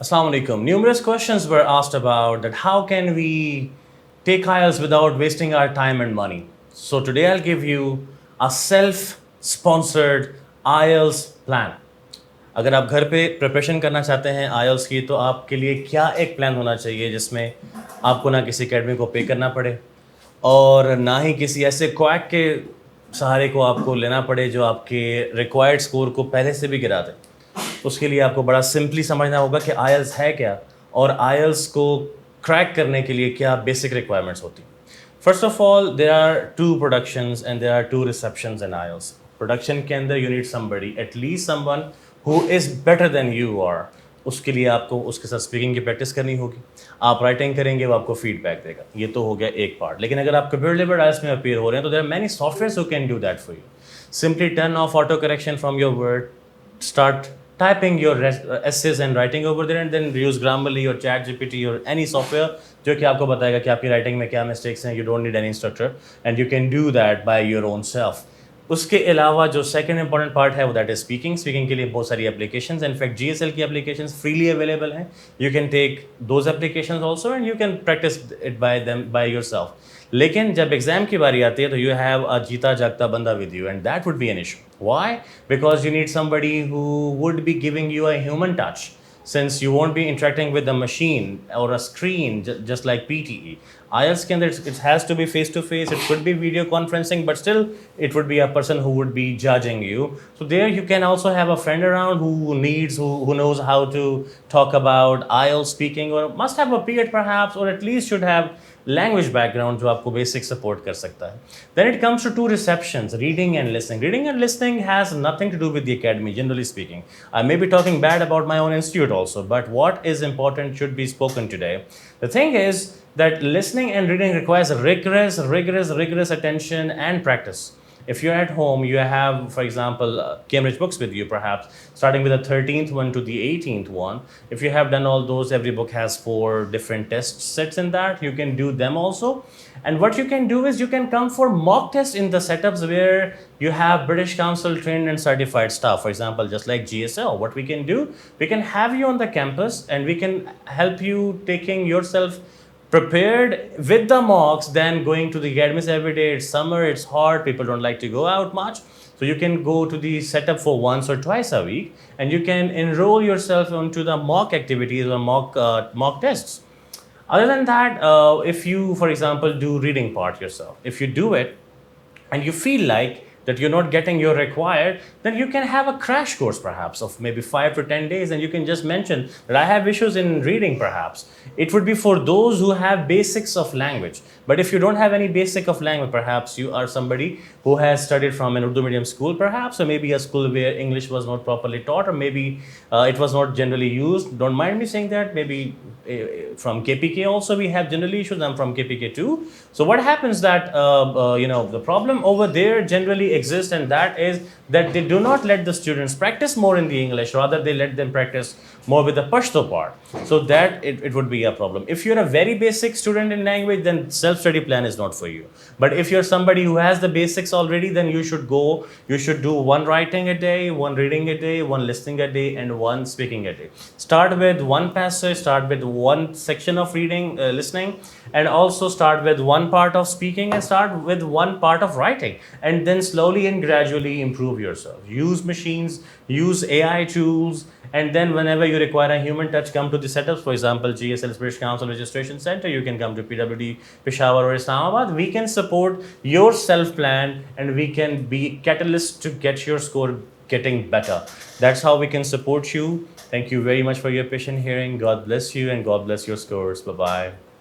Assalamu alaikum. Numerous questions were asked about that how can we take IELTS without wasting our time and money. So today I'll give you a self-sponsored IELTS plan. अगर आप घर पे preparation करना चाहते हैं IELTS की तो आपके लिए क्या एक प्लान होना चाहिए जिसमें आपको ना किसी अकेडमी को पे करना पड़े और ना ही किसी ऐसे क्वैक के सहारे को आपको लेना पड़े जो आपके रिक्वायर्ड स्कोर को पहले से भी गिरा दे। उसके लिए आपको बड़ा सिंपली समझना होगा कि IELTS है क्या और IELTS को क्रैक करने के लिए क्या बेसिक रिक्वायरमेंट्स होती हैं। First of all there are two productions and there are two receptions in IELTS। Production के अंदर you need somebody, at least someone who is better than you are. उसके लिए आपको उसके साथ स्पीकिंग की प्रैक्टिस करनी होगी। आप राइटिंग करेंगे, वो आपको फीडबैक देगा। ये तो हो गया एक पार्ट। लेकिन अगर आप कंप्यूटर लेवल IELTS में अपीयर हो रहे हैं तो there are many softwares who can do that for you. Simply turn off auto correction from your Word, start typing your essays and writing over there, and then use Grammarly or ChatGPT or any software जो कि आपको बताएगा कि आपकी writing में क्या mistakes हैं। You don't need any instructor and you can do that by your own self. उसके अलावा जो सेकंड इंपॉर्टेंट पार्ट है वो दैट इज स्पीकिंग। स्पीकिंग के लिए बहुत सारी एप्लीकेशंस, इनफैक्ट GSL की एप्लीकेशंस फ्रीली अवेलेबल हैं। You can take those applications also and you can practise it by yourself. लेकिन जब एग्जाम की बारी आती है तो यू हैव अ जीता जागता बंदा with you and that would be an issue. Why? Because you need somebody who would be giving you a human touch, since you won't be interacting with a machine or a screen just like PTE. IELTS के अंदर it has to be face to face, it could be video conferencing, but still it would be a person who would be judging you. So there you can also have a friend around who knows how to talk about IELTS speaking, or must have a PET perhaps, or at least should have language background जो आपको basic support कर सकता है. Then it comes to two receptions, reading and listening. Reading and listening has nothing to do with the academy, generally speaking. I may be talking bad about my own institute also, but what is important should be spoken today. The thing is that listening and reading requires rigorous attention and practice. If you're at home, you have, for example, Cambridge books with you, perhaps, starting with the 13th one to the 18th one. If you have done all those, every book has 4 different test sets in that. You can do them also. And what you can do is you can come for mock tests in the setups where you have British Council trained and certified staff. For example, just like GSL, what we can do, we can have you on the campus and we can help you taking yourself prepared with the mocks than going to the academies every day. It's summer, it's hot, people don't like to go out much. So you can go to the setup for once or twice a week and you can enroll yourself onto the mock activities or mock tests. Other than that, if you, for example, do reading part yourself, if you do it and you feel like that you're not getting your required, then you can have a crash course perhaps of maybe 5 to 10 days and you can just mention that I have issues in reading perhaps. It would be for those who have basics of language. But if you don't have any basic of language, perhaps you are somebody who has studied from an Urdu medium school perhaps, or maybe a school where English was not properly taught, or maybe it was not generally used. Don't mind me saying that. Maybe from KPK also we have generally issues. I'm from KPK too. So what happens that, the problem over there generally exists, and that is that they do not let the students practice more in the English, rather they let them practice more with the Pashto part. So that it would be a problem. If you're a very basic student in language, then self-study plan is not for you. But if you're somebody who has the basics already, then you should do one writing a day, one reading a day, one listening a day, and one speaking a day. Start with one passage, start with one section of reading, listening, and also start with one part of speaking and start with one part of writing, and then slowly and gradually improve yourself. Use machines, use AI tools, and then whenever you require a human touch, come to the setups. For example, GSL British Council Registration Center, you can come to PWD Peshawar or Islamabad. We can support your self-plan and we can be catalyst to get your score getting better. That's how we can support you. Thank you very much for your patient hearing. God bless you and God bless your scores. Bye-bye.